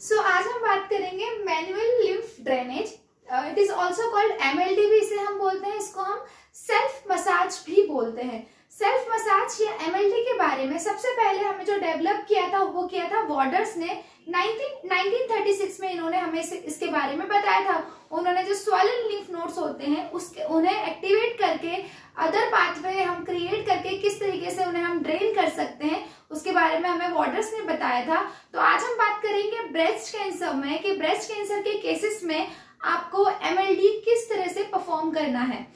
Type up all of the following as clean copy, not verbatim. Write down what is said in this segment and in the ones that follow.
आज हम बात करेंगे manual lymph drainage. It is also called MLD भी इसे हम बोलते हैं। इसको हम सेल्फ मसाज भी बोलते हैं। सेल्फ मसाज या एमएलडी के बारे में सबसे पहले हमें जो डेवलप किया था वो किया था वॉर्डर्स ने 1936 में। इन्होंने हमें इसके बारे में बताया था। उन्होंने जो स्वॉलन लिम्फ नोड्स होते हैं उसके उन्हें एक्टिवेट करके अदर पाथवे हम क्रिएट करके किस तरीके से उन्हें हम ड्रेन कर सकते हैं उसके बारे में हमें वॉर्डर्स ने बताया था। तो आज हम बात करेंगे ब्रेस्ट कैंसर में कि ब्रेस्ट कैंसर के केसेस में आपको एमएलडी किस तरह से परफॉर्म करना है।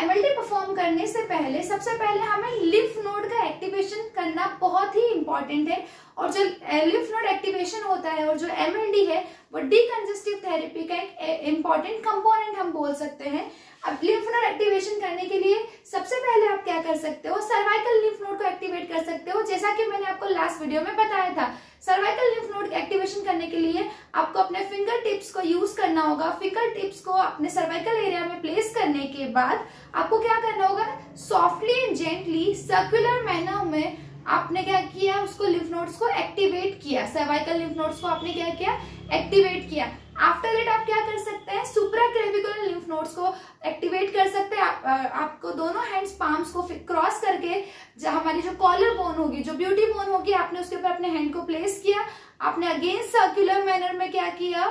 एमएलडी परफॉर्म करने से पहले सबसे पहले हमें लिम्फ नोड का एक्टिवेशन करना बहुत ही इंपॉर्टेंट है। और जो लिम्फ नोड एक्टिवेशन होता है और जो एमएलडी है वो डीकंजेस्टिव थेरेपी का एक इम्पॉर्टेंट कंपोनेंट हम बोल सकते हैं। अब लिम्फ नोड एक्टिवेशन करने के लिए सबसे पहले आप क्या कर सकते हो, सर्वाइकल लिम्फ नोड को एक्टिवेट कर सकते हो। जैसा कि मैंने आपको लास्ट वीडियो में बताया था, सर्वाइकल लिम्फ नोड एक्टिवेशन करने के लिए आपको अपने फिंगर टिप्स को यूज करना होगा। फिंगर टिप्स को अपने सर्वाइकल एरिया में प्लेस करने के बाद आपको क्या करना होगा, softly and gently circular manner में आपने क्या किया, उसको लिम्फ नोड्स को एक्टिवेट किया। सर्वाइकल लिम्फ नोड्स को आपने क्या किया, एक्टिवेट किया। आफ्टर दैट आप क्या कर सकते हैं, सुप्राक्लेविकुलर लिम्फ नोड्स को एक्टिवेट कर सकते हैं। आपको दोनों हैंड्स पाम्स को क्रॉस करके हमारी जो कॉलर बोन होगी, जो ब्यूटी बोन होगी, आपने उसके ऊपर अपने हैंड को प्लेस किया। आपने अगेन सर्कुलर मैनर में क्या किया,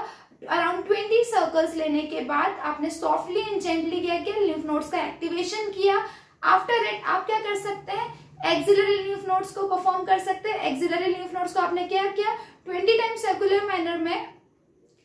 अराउंड 20 सर्कल्स लेने के बाद आपने सॉफ्टली एंड जेंटली क्या किया, लिम्फ नोड्स का एक्टिवेशन किया। आफ्टर दैट आप क्या कर सकते हैं, एक्सिलरी लिम्फ नोड्स को परफॉर्म कर सकते हैं। एक्सिलरी लिम्फ नोड्स को आपने क्या किया, 20 टाइम्स सर्कुलर मैनर में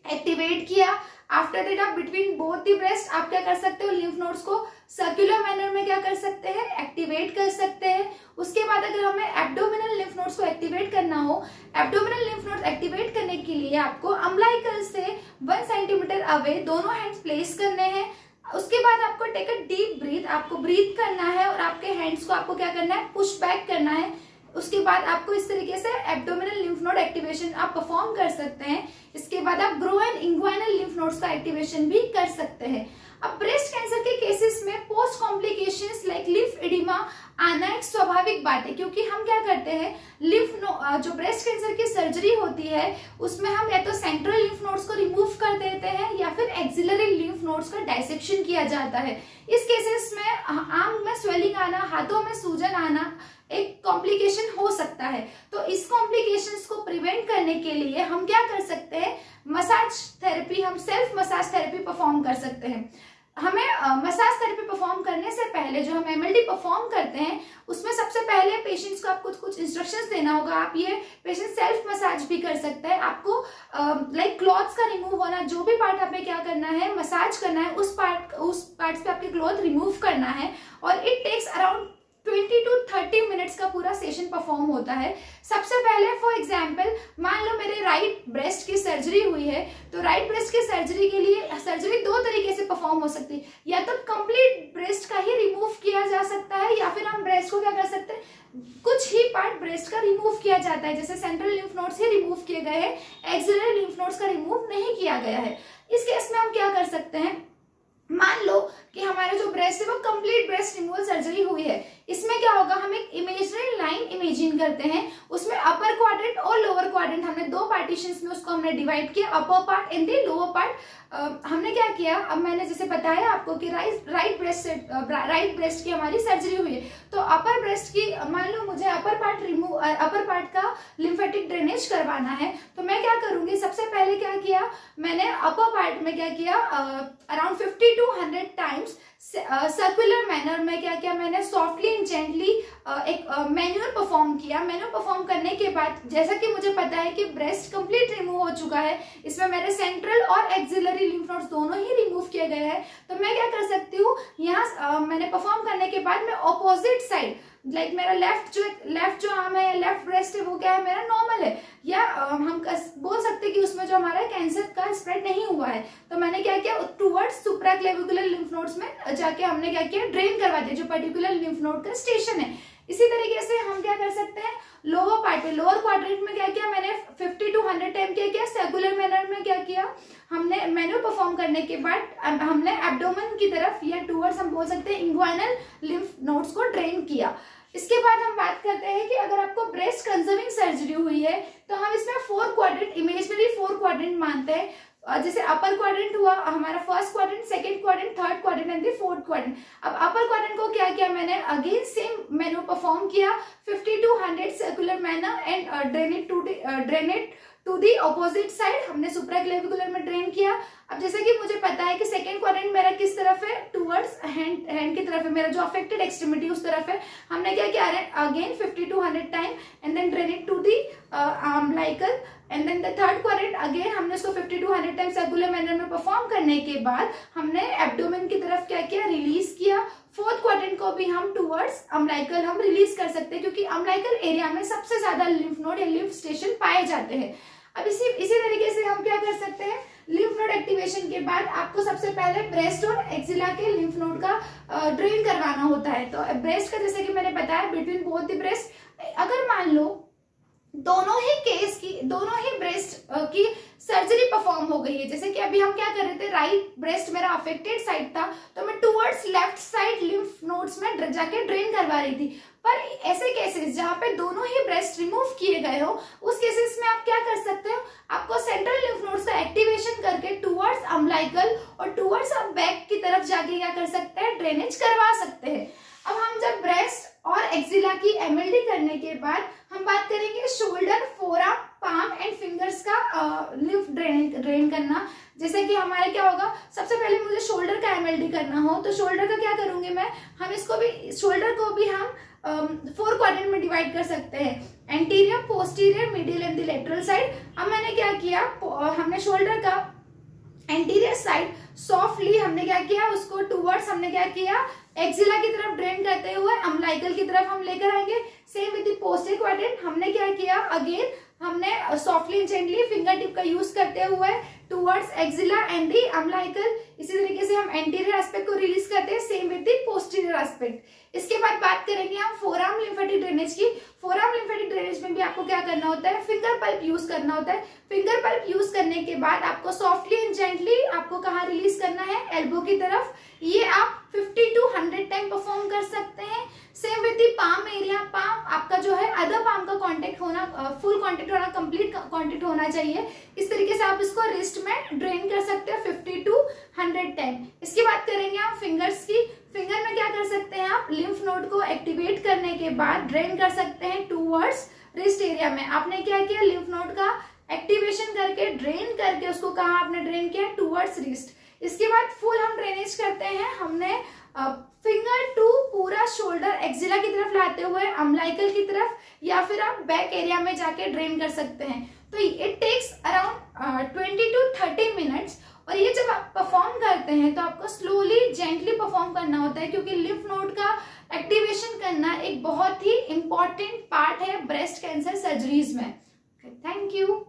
एक्टिवेट किया। आफ्टर दैट आप बिटवीन बोथ द ब्रेस्ट आप क्या कर सकते हो, लिम्फ नोड्स को सर्कुलर मैनर में क्या कर सकते हैं, एक्टिवेट कर सकते हैं। उसके बाद अगर हमें एब्डोमिनल लिम्फ नोड्स को एक्टिवेट करना हो, एब्डोमिनल लिम्फ नोड्स एक्टिवेट करने के लिए आपको अम्बिलिकल से 1 सेंटीमीटर अवे दोनों हैंड्स प्लेस करने हैं। उसके बाद आपको टेक अ डीप ब्रीथ, आपको ब्रीथ करना है और आपके हैंड्स को आपको क्या करना है, पुश बैक करना है। उसके बाद आपको इस तरीके से एब्डोमिनल लिम्फ नोड एक्टिवेशन आप परफॉर्म कर सकते हैं। इसके बाद आप ग्रोइन इंग्वाइनल लिम्फ नोड्स का एक्टिवेशन भी कर सकते हैं। अब ब्रेस्ट कैंसर के केसेस में post complications like lymph oedema आना एक स्वाभाविक बात है, क्योंकि हम क्या करते हैं, जो ब्रेस्ट कैंसर की सर्जरी होती है उसमें हम या तो सेंट्रल लिम्फ नोड्स को रिमूव कर देते हैं या फिर एक्सिलरी लिम्फ नोड्स का डायसेक्शन किया जाता है। इस केसेस में आर्म में स्वेलिंग आना, हाथों में सूजन आना एक कॉम्प्लिकेशन हो सकता है। तो इस कॉम्प्लिकेशंस को प्रिवेंट करने के लिए हम क्या कर सकते हैं, मसाज थेरेपी, हम सेल्फ मसाज थेरेपी परफॉर्म कर सकते हैं। हमें मसाज थेरेपी परफॉर्म करने से पहले जो हम एमएलडी परफॉर्म करते हैं उसमें सबसे पहले पेशेंट्स को आपको कुछ इंस्ट्रक्शंस देना होगा। आप ये पेशेंट सेल्फ मसाज भी कर सकते हैं। आपको लाइक क्लॉथ्स का रिमूव होना, जो भी पार्ट आपने क्या करना है, मसाज करना है, उस पार्ट पे आपके क्लॉथ रिमूव करना है। और it takes around 20 to 30 minutes का पूरा सेशन परफॉर्म होता है। सबसे पहले फॉर एग्जाम्पल मान लो मेरे राइट ब्रेस्ट की सर्जरी हुई है, तो राइट ब्रेस्ट की सर्जरी के लिए सर्जरी 2 तरीके से परफॉर्म हो सकती है। या तो कंप्लीट ब्रेस्ट का ही रिमूव किया जा सकता है या फिर हम ब्रेस्ट को क्या कर सकते हैं, कुछ ही पार्ट ब्रेस्ट का रिमूव किया जाता है। जैसे सेंट्रल लिम्फ नोड्स ही रिमूव किए गए हैं, एक्सिलरी लिम्फ नोड्स का रिमूव नहीं किया गया है। इस केस में हम क्या कर सकते हैं, मान लो कि हमारा जो ब्रेस्ट है वो कंप्लीट ब्रेस्ट रिमूवल सर्जरी हुई है। इसमें क्या होगा, हम एक इमेजिनरी लाइन इमेजिन करते हैं, उसमें अपर क्वाड्रेंट और लोअर क्वाड्रेंट हमने 2 पार्टीशंस में उसको हमने डिवाइड किया, upper part and the lower part. हमने क्या किया, अब मैंने जैसे बताया आपको कि राइट ब्रेस्ट की हमारी सर्जरी हुई है, तो अपर ब्रेस्ट की मान लो मुझे अपर पार्ट का लिम्फेटिक ड्रेनेज करवाना है, तो मैं क्या करूंगी, सबसे पहले क्या किया मैंने, अपर पार्ट में क्या किया, around 50 to 100 times circular manner में क्या किया मैंने, सॉफ्टली एंड जेंटली एक मैन्यूअल परफॉर्म किया। मैन्यूअल परफॉर्म करने के बाद जैसा कि मुझे पता है कि ब्रेस्ट कंप्लीट रिमूव हो चुका है, इसमें मेरे सेंट्रल और एक्सिलरी लिम्फ नोड्स दोनों ही रिमूव किए गए हैं, तो मैं क्या कर सकती हूँ, यहाँ मैंने परफॉर्म करने के बाद मैं ऑपोजिट साइड लाइक मेरा लेफ्ट जो आर्म है या लेफ्ट ब्रेस्ट है वो क्या है, मेरा नॉर्मल है, या हम बोल सकते हैं कि उसमें जो हमारा कैंसर का स्प्रेड नहीं हुआ है, तो मैंने क्या किया, टुवर्ड्स सुप्राक्लेविकुलर लिम्फ नोड्स में जाके हमने क्या किया, ड्रेन करवा दिया जो पर्टिकुलर लिम्फ नोड का स्टेशन है। इसी तरीके से हम क्या कर सकते हैं, लोअर पार्ट पे, लोअर क्वाड्रेंट में क्या किया मैंने, 50 to 100 टाइम क्या किया, सर्कुलर मैनर में क्या किया हमने, मैन्युअल परफॉर्म करने के बाद हमने एब्डोमेन की तरफ या टुवर्ड्स हम बोल सकते हैं इंग्वाइनल लिम्फ नोड्स को ड्रेन किया। इसके बाद हम बात करते हैं कि अगर आपको ब्रेस्ट कंजर्विंग सर्जरी हुई है तो हम इसमें 4 क्वाड्रेंट, इमेजिनरी 4 क्वाड्रेंट मानते हैं। जैसे अपर क्वाड्रेंट हुआ हमारा, first quadrant, second quadrant, third quadrant and the fourth quadrant. अब अपर क्वाड्रेंट को क्या किया मैंने, अगेन सेम मैंने परफॉर्म किया 50 to 100 circular manner and drain it to the opposite side, हमने सुप्राक्लेविकुलर में ड्रेन किया। अब जैसे कि मुझे पता है कि सेकेंड क्वाड्रेंट मेरा किस तरफ है, टूवर्ड्स हैंड की तरफ है, मेरा जो अफेक्टेड एक्सट्रीमिटी उस तरफ है। हमने क्या किया, again 50 to 100 time and then drain it to the umbilical and then the third quadrant again हमने उसको 50 to 100 टाइम सर्कुलर मैनर में परफॉर्म करने के बाद हमने एब्डोमेन की तरफ क्या किया, रिलीज किया। फोर्थ क्वाड्रेंट को भी हम टूवर्ड्स अम्बिलिकल हम रिलीज कर सकते हैं, क्योंकि अम्बिलिकल एरिया में सबसे ज्यादा लिम्फ नोड या लिम्फ स्टेशन पाए जाते हैं। अब इसी तरीके से हम क्या कर सकते हैं, लिम्फ नोड एक्टिवेशन के बाद आपको सबसे पहले ब्रेस्ट और एक्सिला के लिम्फ नोड का ड्रेन करवाना होता है। तो ब्रेस्ट का जैसे कि मैंने बताया, बिटवीन बोथ द ब्रेस्ट, अगर मान लो दोनों ही ब्रेस्ट की सर्जरी परफॉर्म हो गई है, जैसे कि अभी हम क्या कर रहे थे, राइट ब्रेस्ट मेरा अफेक्टेड साइड था तो मैं towards left side lymph nodes में जाके ड्रेन करवा रही थी। पर ऐसे केसेस जहां पे दोनों ही ब्रेस्ट रिमूव किए गए हो, उस केसेस में आप क्या कर सकते हो, आपको सेंट्रल लिम्फ नोड्स का एक्टिवेशन करके टुवर्ड्स अम्बिलिकल और टुवर्ड्स बैक की तरफ जाके क्या कर सकते हैं, ड्रेनेज करवा सकते हैं। अब हम जब ब्रेस्ट और एक्सिला की एमएलडी करने के बाद हम बात करेंगे shoulder, forearm, palm and fingers का लिम्फ ड्रेन करना। जैसे कि हमारे क्या होगा, सबसे पहले मुझे शोल्डर का एमएलडी करना हो तो शोल्डर का क्या करूंगी मैं, हम इसको भी, शोल्डर को भी हम 4 क्वाड्रेंट में डिवाइड कर सकते हैं, anterior, posterior, medial and the lateral side. अब मैंने क्या किया, हमने शोल्डर का एंटीरियर साइड सॉफ्टली हमने क्या किया, उसको टुवर्ड्स हमने क्या किया, एक्सिला की तरफ ड्रेन करते हुए अम्बिलिकल की तरफ हम लेकर आएंगे। Same with the posterior quadrant हमने क्या किया, अगेन हमने softly and gently finger tip का यूज करते हुए towards axilla and the umbilical, इसी तरीके से हम एंटीरियर एस्पेक्ट को रिलीज करते हैं, same with the posterior aspect. इसके बाद बात करेंगे हम फोरआर्म लिम्फेटिक ड्रेनेज की। फोरआर्म लिम्फेटिक ड्रेनेज में भी आपको क्या करना होता है, फिंगर पल्प यूज करना होता है। फिंगर पल्प यूज करने के बाद आपको सॉफ्टली एंड जेंटली आपको कहाँ रिलीज करना है, एल्बो की तरफ। ये आप 50 to 100 टाइम परफॉर्म कर सकते हैं। Same with the palm area, palm आपका जो है अदर पाम का कांटेक्ट होना, फुल कांटेक्ट होना, कंप्लीट कांटेक्ट होना चाहिए। इस तरीके से आप इसको रिस्ट में ड्रेन कर सकते हैं 50 to 100 टाइम। इसकी बात करेंगे हम फिंगर्स की। फिंगर में क्या कर सकते हैं आप, लिम्फ नोड को एक्टिवेट करने के बाद ड्रेन कर सकते हैं टूवर्ड्स रिस्ट एरिया में। आपने क्या किया, लिम्फ नोड का एक्टिवेशन करके ड्रेन करके उसको कहाँ आपने ड्रेन किया, टूवर्ड्स रिस्ट। इसके बाद फुल हम ड्रेनेज करते हैं, हमने फिंगर टू पूरा शोल्डर एक्सिला की तरफ लाते हुए अम्बिलिकल की तरफ, या फिर आप बैक एरिया में जाके ड्रेन कर सकते हैं। तो it takes around 20 to 30 minutes. और ये जब आप परफॉर्म करते हैं तो आपको स्लोली जेंटली परफॉर्म करना होता है, क्योंकि लिम्फ नोड का एक्टिवेशन करना एक बहुत ही इंपॉर्टेंट पार्ट है ब्रेस्ट कैंसर सर्जरीज में। Thank you.